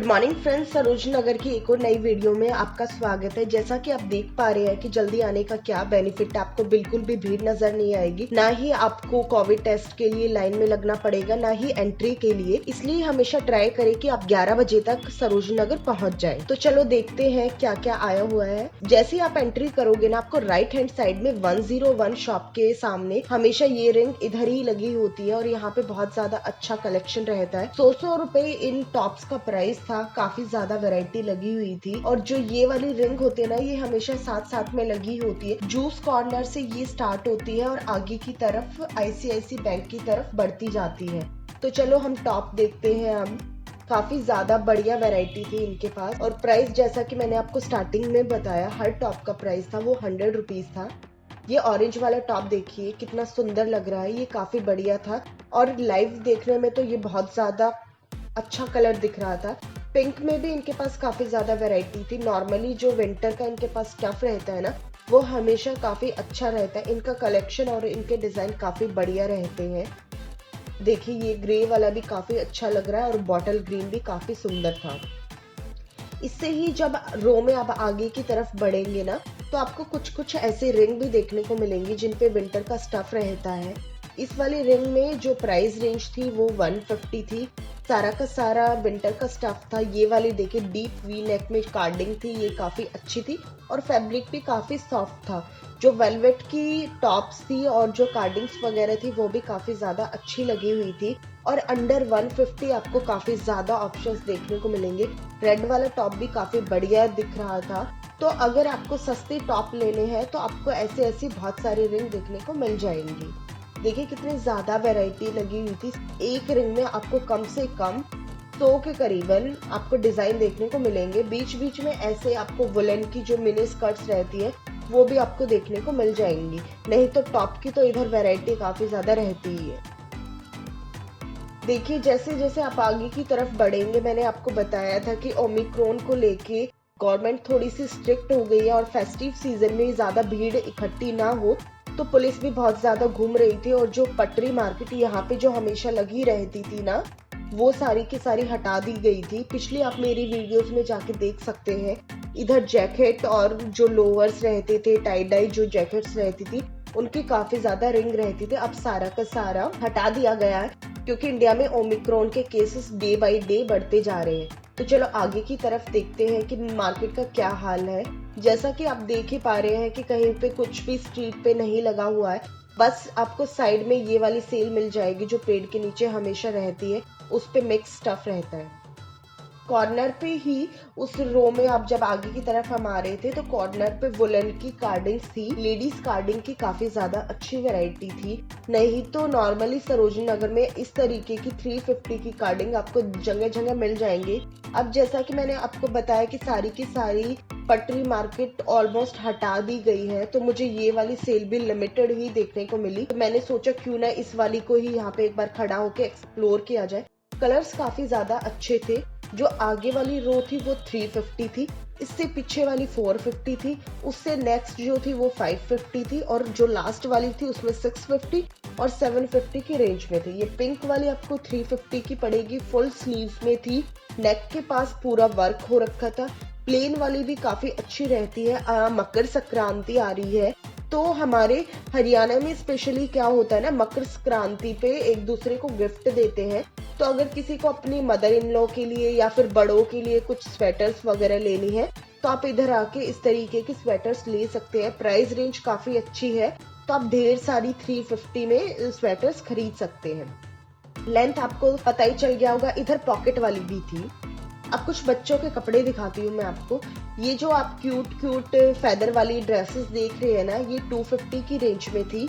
Morning friends, Sarojini Nagar की एक और नई वीडियो में आपका स्वागत है। जैसा कि आप देख पा रहे हैं कि जल्दी आने का क्या बेनिफिट है, आपको बिल्कुल भी भीड़ नजर नहीं आएगी, ना ही आपको कोविड टेस्ट के लिए लाइन में लगना पड़ेगा, ना ही एंट्री के लिए। इसलिए हमेशा ट्राई करें कि आप 11 बजे तक सरोजनी नगर पहुंच जाए। तो चलो देखते हैं क्या क्या आया हुआ है। जैसे ही आप एंट्री करोगे ना, आपको राइट हैंड साइड में 101 शॉप के सामने हमेशा ये रिंग इधर ही लगी होती है और यहाँ पे बहुत ज्यादा अच्छा कलेक्शन रहता है। 100 रुपए इन टॉप्स का प्राइस था, काफी ज्यादा वैरायटी लगी हुई थी। और जो ये वाली रिंग होती है ना, ये हमेशा साथ साथ में लगी होती है। जूस कॉर्नर से ये स्टार्ट होती है और आगे की तरफ ICICI बैंक की तरफ बढ़ती जाती है। तो चलो हम टॉप देखते हैं। अब काफी ज्यादा बढ़िया वैरायटी थी इनके पास और प्राइस जैसा कि मैंने आपको स्टार्टिंग में बताया, हर टॉप का प्राइस था वो 100 रुपीज था। ये ऑरेंज वाला टॉप देखिए कितना सुंदर लग रहा है, ये काफी बढ़िया था और लाइव देखने में तो ये बहुत ज्यादा अच्छा कलर दिख रहा था। पिंक में भी इनके पास काफी ज्यादा वैरायटी थी। नॉर्मली जो विंटर का इनके पास स्टफ रहता है ना, वो हमेशा काफी अच्छा रहता है। इनका कलेक्शन और इनके डिजाइन काफी बढ़िया रहते हैं। देखिए ये ग्रे वाला भी काफी अच्छा लग रहा है और बॉटल ग्रीन भी काफी सुंदर था। इससे ही जब रो में आप आगे की तरफ बढ़ेंगे ना, तो आपको कुछ कुछ ऐसे रिंग भी देखने को मिलेंगी जिन पे विंटर का स्टफ रहता है। इस वाली रिंग में जो प्राइस रेंज थी वो 150 थी। सारा का सारा विंटर का स्टफ था। ये वाली देखिए डीप वी नेक में कार्डिंग थी, ये काफी अच्छी थी और फैब्रिक भी काफी सॉफ्ट था। जो वेलवेट की टॉप्स थी और जो कार्डिंग्स वगैरह थी वो भी काफी ज्यादा अच्छी लगी हुई थी। और अंडर 150 आपको काफी ज्यादा ऑप्शंस देखने को मिलेंगे। रेड वाला टॉप भी काफी बढ़िया दिख रहा था। तो अगर आपको सस्ते टॉप लेने हैं तो आपको ऐसे ऐसी बहुत सारी रिंग देखने को मिल जाएंगी। देखिए कितनी ज्यादा वैरायटी लगी हुई थी। एक रिंग में आपको कम से कम 100 के करीबन आपको डिजाइन देखने को मिलेंगे। बीच बीच में ऐसे आपको वुलन की जो मिनी स्कर्ट्स रहती है वो भी आपको देखने को मिल जाएंगी। नहीं तो टॉप की तो इधर वैरायटी काफी ज्यादा रहती ही है। देखिए जैसे जैसे आप आगे की तरफ बढ़ेंगे, मैंने आपको बताया था कि ओमिक्रॉन को लेके गवर्नमेंट थोड़ी सी स्ट्रिक्ट हो गई है और फेस्टिव सीजन में ज्यादा भीड़ इकट्ठी ना हो, तो पुलिस भी बहुत ज्यादा घूम रही थी। और जो पटरी मार्केट यहाँ पे जो हमेशा लगी रहती थी ना, वो सारी की सारी हटा दी गई थी। पिछली आप मेरी वीडियोस में जाके देख सकते हैं। इधर जैकेट और जो लोअर्स रहते थे, टाई डाई जो जैकेट्स रहती थी, उनकी काफी ज्यादा रिंग रहती थी। अब सारा का सारा हटा दिया गया है क्योंकि इंडिया में ओमिक्रॉन के केसेस डे बाय डे बढ़ते जा रहे हैं। तो चलो आगे की तरफ देखते हैं कि मार्केट का क्या हाल है। जैसा कि आप देख ही पा रहे हैं कि कहीं पे कुछ भी स्ट्रीट पे नहीं लगा हुआ है। बस आपको साइड में ये वाली सेल मिल जाएगी जो पेड़ के नीचे हमेशा रहती है, उस पे मिक्स स्टफ रहता है। कॉर्नर पे ही उस रो में आप जब आगे की तरफ हम आ रहे थे तो कॉर्नर पे वुलन की कार्डिंग्स थी। लेडीज कार्डिंग की काफी ज्यादा अच्छी वैरायटी थी। नहीं तो नॉर्मली सरोजनी नगर में इस तरीके की 350 की कार्डिंग आपको जगह जगह मिल जाएंगे। अब जैसा कि मैंने आपको बताया कि सारी की सारी पटरी मार्केट ऑलमोस्ट हटा दी गई है, तो मुझे ये वाली सेल भी लिमिटेड ही देखने को मिली। तो मैंने सोचा क्यों ना इस वाली को ही यहाँ पे एक बार खड़ा होके एक्सप्लोर किया जाए। कलर्स काफी ज्यादा अच्छे थे। जो आगे वाली रो थी वो 350 थी, इससे पीछे वाली 450 थी, उससे नेक्स्ट जो थी वो 550 थी और जो लास्ट वाली थी उसमें 650 और 750 की रेंज में थी। ये पिंक वाली आपको 350 की पड़ेगी, फुल स्लीव्स में थी, नेक के पास पूरा वर्क हो रखा था। प्लेन वाली भी काफी अच्छी रहती है। मकर संक्रांति आ रही है तो हमारे हरियाणा में स्पेशली क्या होता है ना, मकर संक्रांति पे एक दूसरे को गिफ्ट देते हैं। तो अगर किसी को अपनी मदर इन लॉ के लिए या फिर बड़ों के लिए कुछ स्वेटर्स वगैरह लेनी है तो आप इधर आके इस तरीके की स्वेटर्स ले सकते हैं। प्राइस रेंज काफी अच्छी है, तो आप ढेर सारी 350 में स्वेटर्स खरीद सकते हैं। लेंथ आपको पता ही चल गया होगा। इधर पॉकेट वाली भी थी। अब कुछ बच्चों के कपड़े दिखाती हूँ मैं आपको। ये जो आप क्यूट फेदर वाली ड्रेसेस देख रहे हैं ना, ये 250 की रेंज में थी।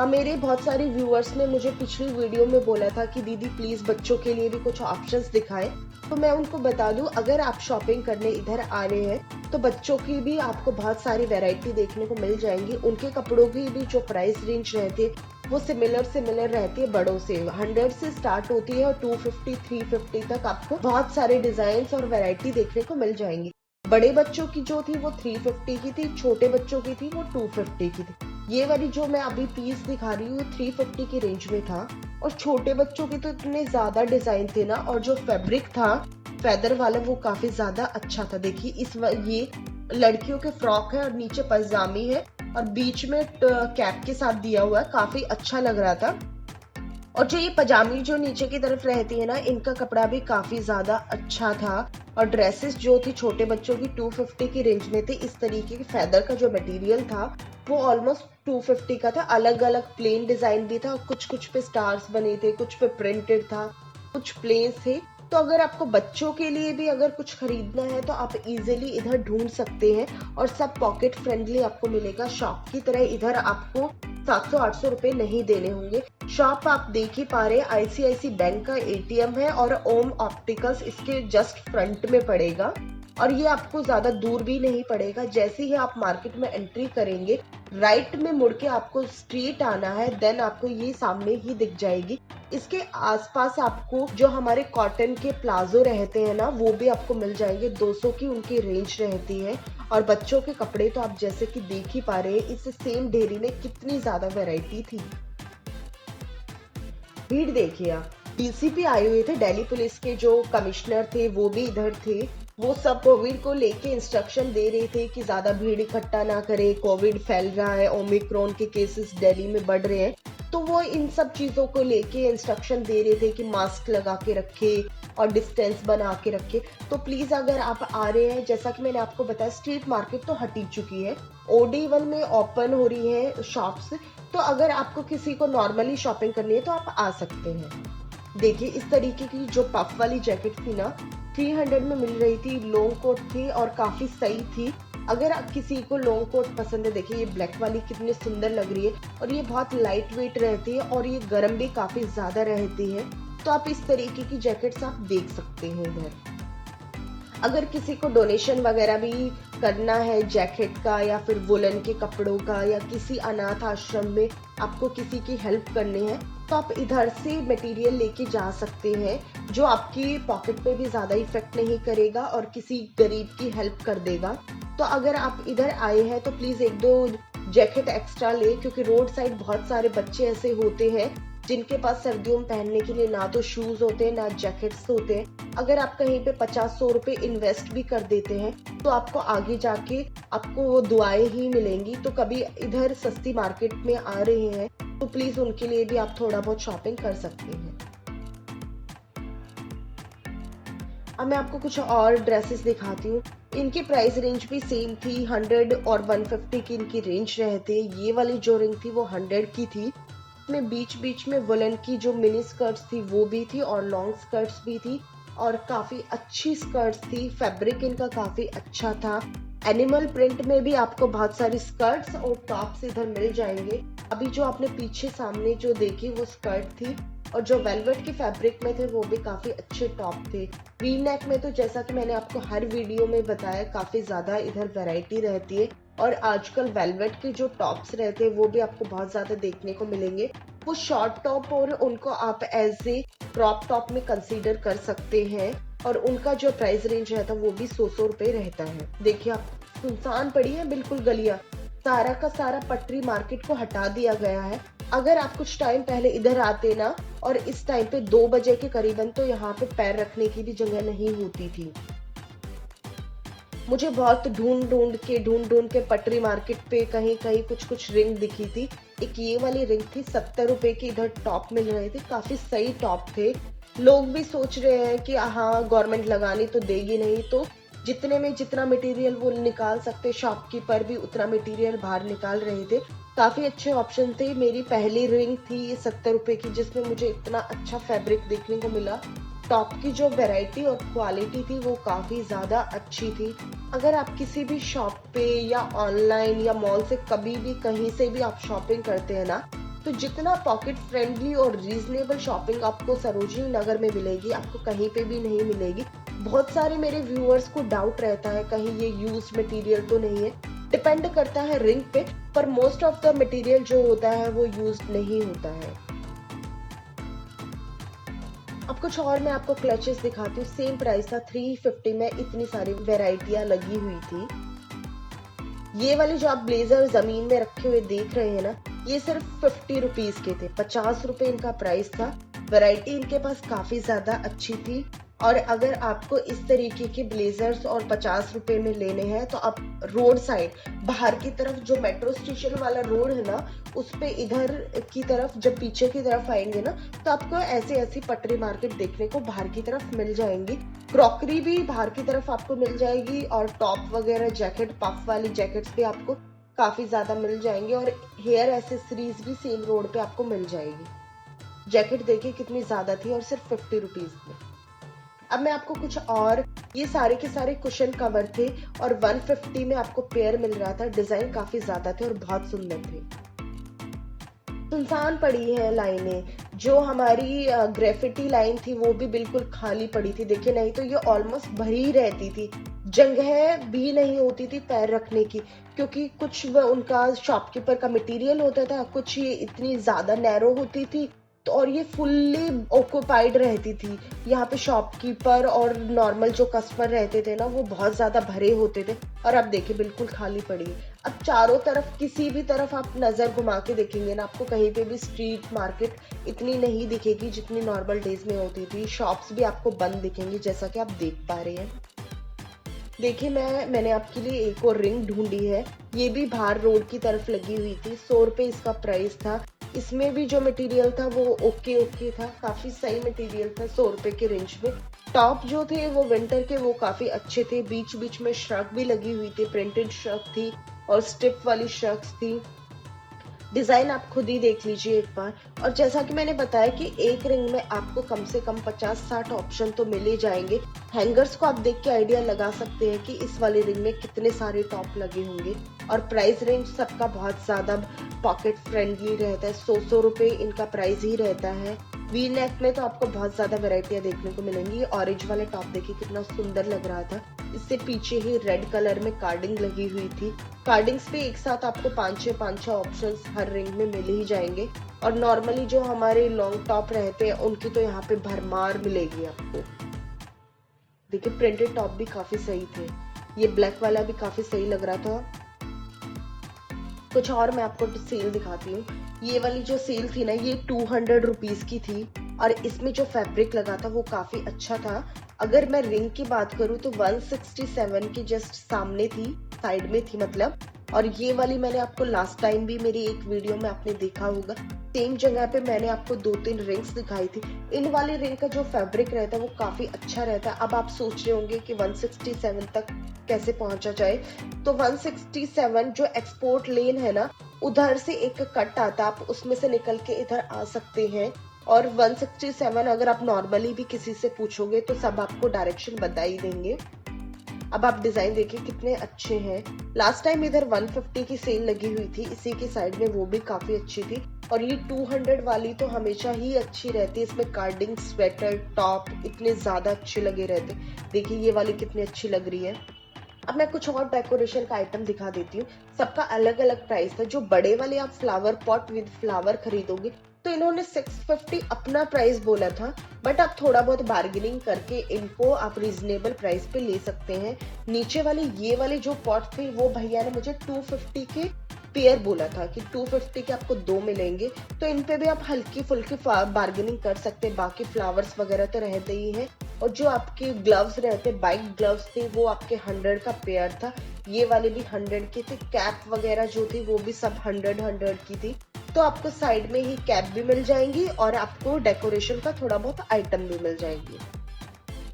मेरे बहुत सारे व्यूअर्स ने मुझे पिछली वीडियो में बोला था कि दीदी प्लीज बच्चों के लिए भी कुछ ऑप्शंस दिखाएं, तो मैं उनको बता दूं, अगर आप शॉपिंग करने इधर आ रहे हैं तो बच्चों की भी आपको बहुत सारी वैरायटी देखने को मिल जाएंगी। उनके कपड़ों की भी जो प्राइस रेंज रहती है वो सिमिलर रहती है बड़ों से। 100 से स्टार्ट होती है और 250 350 तक आपको बहुत सारे डिजाइन और वैरायटी देखने को मिल जाएंगी। बड़े बच्चों की जो थी वो 350 की थी, छोटे बच्चों की थी वो 250 की थी। ये वाली जो मैं अभी पीस दिखा रही हूँ 350 की रेंज में था। और छोटे बच्चों के तो इतने ज्यादा डिजाइन थे ना, और जो फैब्रिक था फेदर वाला वो काफी ज्यादा अच्छा था। देखिए ये लड़कियों के फ्रॉक है और नीचे पजामी है और बीच में कैप के साथ दिया हुआ है, काफी अच्छा लग रहा था। और जो ये पजामी जो नीचे की तरफ रहती है ना, इनका कपड़ा भी काफी ज्यादा अच्छा था। और ड्रेसेस जो थी छोटे बच्चों की 250 की रेंज में थी। इस तरीके के फेदर का जो मटेरियल था वो ऑलमोस्ट 250 का था। अलग अलग प्लेन डिजाइन भी था, कुछ कुछ पे स्टार्स बने थे, कुछ पे प्रिंटेड था, कुछ प्लेन थे। तो अगर आपको बच्चों के लिए भी अगर कुछ खरीदना है तो आप इजीली इधर ढूंढ सकते हैं और सब पॉकेट फ्रेंडली आपको मिलेगा। शॉप की तरह इधर आपको 700-800 रुपए नहीं देने होंगे। शॉप आप देख ही पा रहे हैं, आईसीआईसी बैंक का एटीएम है और ओम ऑप्टिकल्स इसके जस्ट फ्रंट में पड़ेगा और ये आपको ज्यादा दूर भी नहीं पड़ेगा। जैसे ही आप मार्केट में एंट्री करेंगे, राइट में मुड़ के आपको स्ट्रीट आना है, देन आपको ये सामने ही दिख जाएगी। इसके आसपास आपको जो हमारे कॉटन के प्लाजो रहते हैं ना, वो भी आपको मिल जाएंगे। 200 की उनकी रेंज रहती है। और बच्चों के कपड़े तो आप जैसे कि देख ही पा रहे हैं, इस सेम ढेरी में कितनी ज्यादा वैरायटी थी। भीड़ देखिए आप। डीसीपी आए हुए थे, दिल्ली पुलिस के जो कमिश्नर थे वो भी इधर थे। वो सब कोविड को लेके इंस्ट्रक्शन दे रहे थे कि ज्यादा भीड़ इकट्ठा ना करे, कोविड फैल रहा है, ओमिक्रॉन के केसेस दिल्ली में बढ़ रहे हैं। तो वो इन सब चीजों को लेके इंस्ट्रक्शन दे रहे थे कि मास्क लगा के रखे और डिस्टेंस बना के रखे। तो प्लीज अगर आप आ रहे हैं, जैसा कि मैंने आपको बताया, स्ट्रीट मार्केट तो हट ही चुकी है, OD1 में ओपन हो रही है शॉप्स। तो अगर आपको किसी को नॉर्मली शॉपिंग करनी है तो आप आ सकते हैं। देखिए इस तरीके की जो पफ वाली जैकेट थी ना, 300 में मिल रही थी, लॉन्ग कोट थी और काफी सही थी। अगर किसी को लॉन्ग कोट पसंद है, देखिए ये ब्लैक वाली कितनी सुंदर लग रही है और ये बहुत लाइट वेट रहती है और ये गर्म भी काफी ज्यादा रहती है। तो आप इस तरीके की जैकेट्स आप देख सकते हैं इधर। अगर किसी को डोनेशन वगैरह भी करना है जैकेट का या फिर वुलन के कपड़ों का, या किसी अनाथ आश्रम में आपको किसी की हेल्प करनी है, तो आप इधर से मटेरियल लेके जा सकते हैं, जो आपकी पॉकेट पे भी ज्यादा इफेक्ट नहीं करेगा और किसी गरीब की हेल्प कर देगा। तो अगर आप इधर आए हैं तो प्लीज 1-2 जैकेट एक्स्ट्रा ले, क्योंकि रोड साइड बहुत सारे बच्चे ऐसे होते हैं जिनके पास सर्दियों में पहनने के लिए ना तो शूज होते हैं ना जैकेट्स होते हैं। अगर आप कहीं पे 50-100 रुपए इन्वेस्ट भी कर देते हैं तो आपको आगे जाके आपको वो दुआएं ही मिलेंगी। तो कभी इधर सस्ती मार्केट में आ रहे हैं तो प्लीज उनके लिए भी आप थोड़ा बहुत शॉपिंग कर सकते हैं। अब मैं आपको कुछ और ड्रेसेस दिखाती हूँ। इनकी प्राइस रेंज भी सेम थी, 100 और 150 की इनकी रेंज रहती है। ये वाली जो रिंग थी वो 100 की थी। में बीच बीच में वुलन की जो मिनी स्कर्ट्स थी वो भी थी और लॉन्ग स्कर्ट्स भी थी और काफी अच्छी स्कर्ट्स थी। फैब्रिक इनका काफी अच्छा था। एनिमल प्रिंट में भी आपको बहुत सारी स्कर्ट्स और टॉप्स इधर मिल जाएंगे। अभी जो आपने पीछे सामने जो देखी वो स्कर्ट थी और जो वेलवेट के फैब्रिक में थे वो भी काफी अच्छे टॉप थे। वी नेक में तो जैसा कि मैंने आपको हर वीडियो में बताया, काफी ज्यादा इधर वैरायटी रहती है और आजकल वेलवेट के जो टॉप्स रहते हैं वो भी आपको बहुत ज्यादा देखने को मिलेंगे। वो शॉर्ट टॉप और उनको आप एज ए क्रॉप टॉप में कंसीडर कर सकते हैं और उनका जो प्राइस रेंज रहता है वो भी 100 रुपए रहता है। देखिए आप, सुनसान पड़ी है बिल्कुल गलियां, सारा का सारा पटरी मार्केट को हटा दिया गया है। अगर आप कुछ टाइम पहले इधर आते ना और इस टाइम पे 2 बजे के करीबन, तो यहाँ पे पैर रखने की भी जगह नहीं होती थी। मुझे बहुत ढूंढ ढूंढ के पटरी मार्केट पे कहीं कहीं कुछ रिंग दिखी थी। एक ये वाली रिंग थी, 70 रुपए की इधर टॉप मिल रहे थे, काफी सही टॉप थे। लोग भी सोच रहे हैं कि हाँ गवर्नमेंट लगानी तो देगी नहीं, तो जितने में जितना मटेरियल वो निकाल सकते, शॉपकीपर भी उतना मटेरियल बाहर निकाल रहे थे। काफी अच्छे ऑप्शन थे। मेरी पहली रिंग थी ये 70 रुपए की, जिसमें मुझे इतना अच्छा फैब्रिक देखने को मिला। टॉप की जो वैरायटी और क्वालिटी थी वो काफी ज्यादा अच्छी थी। अगर आप किसी भी शॉप पे या ऑनलाइन या मॉल से कभी भी कहीं से भी आप शॉपिंग करते हैं ना, तो जितना पॉकेट फ्रेंडली और रीजनेबल शॉपिंग आपको सरोजिनी नगर में मिलेगी, आपको कहीं पे भी नहीं मिलेगी। बहुत सारे मेरे व्यूअर्स को डाउट रहता है कहीं ये यूज्ड मटेरियल तो नहीं है। डिपेंड करता है रिंग पे, पर मोस्ट ऑफ द मटेरियल जो होता है वो यूज्ड नहीं होता है। अब कुछ और मैं आपको क्लचेस दिखाती हूँ। सेम प्राइस था, 350 में इतनी सारी वेराइटियां लगी हुई थी। ये वाले जो आप ब्लेजर जमीन में रखे हुए देख रहे हैं ना, ये सिर्फ 50 रुपीज के थे, 50 रुपए इनका प्राइस था। वैरायटी इनके पास काफी ज्यादा अच्छी थी और अगर आपको इस तरीके के ब्लेजर्स और 50 रुपए में लेने हैं तो आप रोड साइड बाहर की तरफ, जो मेट्रो स्टेशन वाला रोड है ना, उस पे इधर की तरफ जब पीछे की तरफ आएंगे ना, तो आपको ऐसी ऐसी पटरी मार्केट देखने को बाहर की तरफ मिल जाएंगी। क्रॉकरी भी बाहर की तरफ आपको मिल जाएगी, और टॉप वगैरह जैकेट, पफ वाली जैकेट्स भी आपको काफी ज्यादा मिल जाएंगे, और हेयर एसेसरीज भी सेम रोड पे आपको मिल जाएगी। जैकेट देखिए कितनी ज्यादा थी और सिर्फ 50 रुपीज में। अब मैं आपको कुछ और, ये सारे के सारे कुशन कवर थे और 150 में आपको पेयर मिल रहा था। डिजाइन काफी ज्यादा थे और बहुत सुंदर थे। सुनसान पड़ी है लाइनें, जो हमारी ग्रेफिटी लाइन थी वो भी बिल्कुल खाली पड़ी थी। देखिए, नहीं तो ये ऑलमोस्ट भरी रहती थी, जगह भी नहीं होती थी पैर रखने की, क्योंकि कुछ उनका शॉपकीपर का मटेरियल होता था, कुछ ये इतनी ज्यादा नैरो होती थी, तो और ये फुल्ली ऑक्यूपाइड रहती थी। यहाँ पे शॉपकीपर और नॉर्मल जो कस्टमर रहते थे ना, वो बहुत ज्यादा भरे होते थे। और अब देखिए बिल्कुल खाली पड़ी है। अब चारों तरफ, किसी भी तरफ आप नजर घुमा के देखेंगे ना, आपको कहीं पे भी स्ट्रीट मार्केट इतनी नहीं दिखेगी जितनी नॉर्मल डेज में होती थी। शॉप्स भी आपको बंद दिखेंगी, जैसा कि आप देख पा रहे हैं। देखिए, मैंने आपके लिए एक और रिंग ढूंढी है। ये भी बाहर रोड की तरफ लगी हुई थी। 100 रुपए इसका प्राइस था। इसमें भी जो मटेरियल था वो ओके था, काफी सही मटेरियल था 100 रुपए के रेंज में। टॉप जो थे वो विंटर के, वो काफी अच्छे थे। बीच बीच में श्रग भी लगी हुई थी, प्रिंटेड श्रग थी और स्टिप वाली श्रग्स थी। डिजाइन आप खुद ही देख लीजिए एक बार। और जैसा कि मैंने बताया कि एक रिंग में आपको कम से कम 50-60 ऑप्शन तो मिल ही जाएंगे। हैंगर्स को आप देख के आइडिया लगा सकते हैं कि इस वाली रिंग में कितने सारे टॉप लगे होंगे। और प्राइस रेंज सबका बहुत ज्यादा पॉकेट फ्रेंडली रहता है। 100 रुपए इनका प्राइस ही रहता है। वी नेक में तो आपको बहुत ज्यादा वेराइटियां देखने को मिलेंगी। ऑरेंज वाला टॉप देखिए कितना सुंदर लग रहा था। इससे पीछे ही रेड कलर में कार्डिंग लगी हुई थी। कार्डिंग्स पे एक साथ आपको 5-6 ऑप्शंस हर रिंग में मिल ही जाएंगे। और नॉर्मली जो हमारे लॉन्ग टॉप रहते हैं उनकी तो यहाँ पे भरमार मिलेगी आपको। देखिए, प्रिंटेड टॉप भी काफी सही थे। ये ब्लैक वाला भी काफी सही लग रहा था। कुछ और मैं आपको सेल दिखाती हूँ। ये वाली जो सेल थी ना, ये 200 रुपीज की थी और इसमें जो फैब्रिक लगा था वो काफी अच्छा था। अगर मैं रिंग की बात करूँ तो 167 के जस्ट सामने थी, साइड में थी मतलब। और ये वाली मैंने आपको लास्ट टाइम भी मेरी एक वीडियो में आपने देखा होगा, सेम जगह पे मैंने आपको 2-3 रिंग्स दिखाई थी। इन वाली रिंग का जो फैब्रिक रहता है वो काफी अच्छा रहता है। अब आप सोच रहे होंगे कि 167 तक कैसे पहुंचा जाए, तो 167 जो एक्सपोर्ट लेन है ना, उधर से एक कट आता, आप उसमें से निकल के इधर आ सकते हैं। और 167 अगर आप नॉर्मली भी किसी से पूछोगे तो सब आपको डायरेक्शन बता ही देंगे। अब आप डिजाइन देखिए कितने अच्छे हैं। लास्ट टाइम इधर 150 की सेल लगी हुई थी, इसी की साइड में वो भी काफी अच्छी थी। और ये 200 वाली तो हमेशा ही अच्छी रहती है। इसमें कार्डिंग, स्वेटर, टॉप इतने ज्यादा अच्छे लगे रहते। देखिए ये वाली कितनी अच्छी लग रही है। अब मैं कुछ और डेकोरेशन का आइटम दिखा देती हूँ। सबका अलग अलग प्राइस है। जो बड़े वाले आप फ्लावर पॉट विद फ्लावर खरीदोगे तो इन्होंने 650 अपना प्राइस बोला था, बट आप थोड़ा बहुत बार्गेनिंग करके इनको आप रीजनेबल प्राइस पे ले सकते हैं। नीचे वाले ये वाले जो पॉट थे वो भैया ने मुझे 250 के पेयर बोला था कि 250 के आपको 2 मिलेंगे, तो इन पे भी आप हल्की फुल्की बार्गेनिंग कर सकते हैं। बाकी फ्लावर्स वगैरह तो रहते ही हैं। और जो आपके ग्लव्स रहते, बाइक ग्लव्स थे, वो आपके 100 का पेयर था। ये वाले भी 100 के थे। कैप वगैरह जो थी वो भी सब 100 की थी। तो आपको साइड में ही कैप भी मिल जाएंगी और आपको डेकोरेशन का थोड़ा बहुत आइटम भी मिल जाएंगे।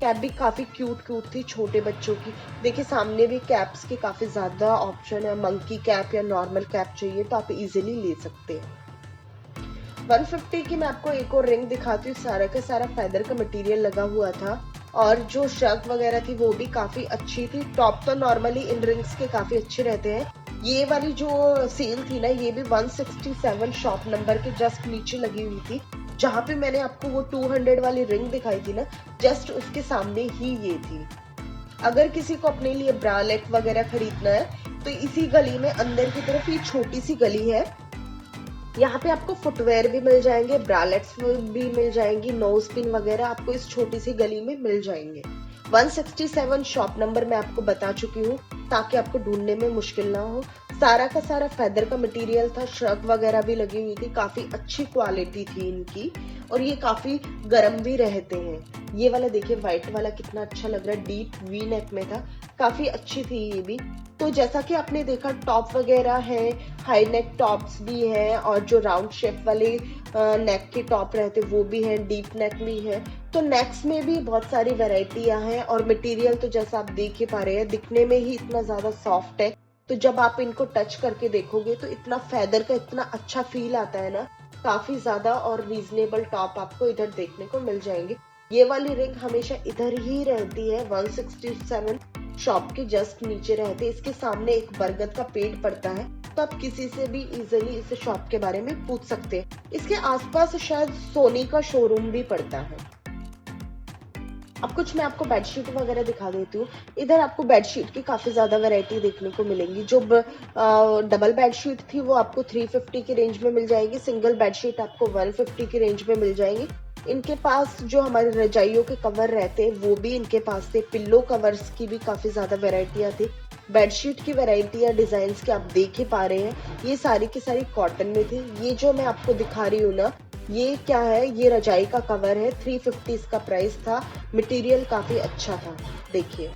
कैप भी काफी क्यूट थी छोटे बच्चों की। देखिए सामने भी कैप्स के काफी ज्यादा ऑप्शन है। मंकी कैप या नॉर्मल कैप चाहिए तो आप इजीली ले सकते हैं। 150 की मैं आपको एक और रिंग दिखाती हूँ। सारा का सारा फेदर का मटेरियल लगा हुआ था और जो श्रग वगैरह थी वो भी काफी अच्छी थी। टॉप तो नॉर्मली इन रिंग्स के काफी अच्छे रहते हैं। ये वाली जो सेल थी ना, ये भी 167 शॉप नंबर के जस्ट नीचे लगी हुई थी। जहाँ पे मैंने आपको वो 200 वाली रिंग दिखाई थी ना, जस्ट उसके सामने ही ये थी। अगर किसी को अपने लिए ब्रालेट वगैरह खरीदना है तो इसी गली में अंदर की तरफ ये छोटी सी गली है। यहाँ पे आपको फुटवेयर भी मिल जाएंगे, ब्रालेट्स भी मिल जाएंगी, नोज पिन वगैरह आपको इस छोटी सी गली में मिल जाएंगे। 167 शॉप नंबर मैं आपको बता चुकी हूँ। ताकि आपको ढूंढने में मुश्किल ना हो। सारा का सारा फेदर का मटेरियल था, श्रग वगैरह भी लगी हुई थी, काफी अच्छी क्वालिटी थी इनकी और ये काफी गर्म भी रहते हैं। ये वाला देखिए व्हाइट वाला कितना अच्छा लग रहा है, डीप वी नेक में था, काफी अच्छी थी ये भी। तो जैसा कि आपने देखा टॉप वगैरह है, हाई नेक टॉप्स भी हैं और जो राउंड शेप वाले नेक के टॉप रहते वो भी हैं, डीप नेक भी है। तो नेक्स में भी बहुत सारी वैरायटियां हैं और मटेरियल तो जैसा आप देख ही पा रहे हैं, दिखने में ही इतना ज्यादा सॉफ्ट है। तो जब आप इनको टच करके देखोगे तो इतना फेदर का इतना अच्छा फील आता है ना, काफी ज्यादा। और रीजनेबल टॉप आपको इधर देखने को मिल जाएंगे। ये वाली रिंग हमेशा इधर ही रहती है, 167 शॉप के जस्ट नीचे रहते हैं। इसके सामने एक बरगद का पेड़ पड़ता है, तो आप किसी से भी इजीली इस शॉप के बारे में पूछ सकते हैं। इसके आसपास शायद सोनी का शोरूम भी पड़ता है। अब कुछ मैं आपको बेडशीट वगैरह दिखा देती हूँ। इधर आपको बेडशीट की काफी ज्यादा वैरायटी देखने को मिलेंगी। जो डबल बेडशीट थी वो आपको 350 की रेंज में मिल जाएगी, सिंगल बेडशीट आपको 150 की रेंज में मिल जाएगी। इनके पास जो हमारे रजाइयों के कवर रहते हैं वो भी इनके पास थे। पिल्लो कवर्स की भी काफी ज्यादा वेराइटियां थी। बेडशीट की वेराइटी या डिजाइन के आप देख ही पा रहे हैं, ये सारी की सारी कॉटन में थी। ये जो मैं आपको दिखा रही हूँ ना, ये क्या है, ये रजाई का कवर है, 350 इसका प्राइस था। मटेरियल काफी अच्छा था, देखिए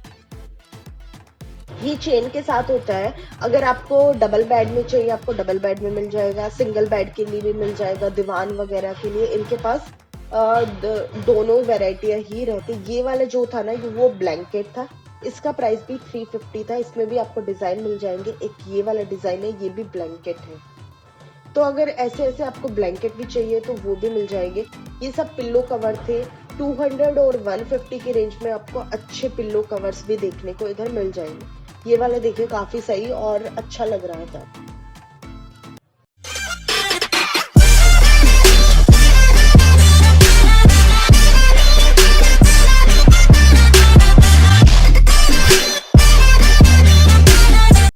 ये चेन के साथ होता है। अगर आपको डबल बेड में चाहिए आपको डबल बेड में मिल जाएगा, सिंगल बेड के लिए भी मिल जाएगा, दीवान वगैरह के लिए इनके पास दोनों वेराइटियां ही रहती। ये वाला जो था ना वो ब्लैंकेट था, इसका प्राइस भी 350 था। इसमें भी आपको डिजाइन मिल जाएंगे। एक ये वाला डिजाइन है, ये भी ब्लैंकेट है। तो अगर ऐसे ऐसे आपको ब्लैंकेट भी चाहिए तो वो भी मिल जाएंगे। ये सब पिल्लो कवर थे। 200 और 150 की रेंज में आपको अच्छे पिल्लो कवर्स भी देखने को इधर मिल जाएंगे। ये वाला देखिए काफी सही और अच्छा लग रहा था।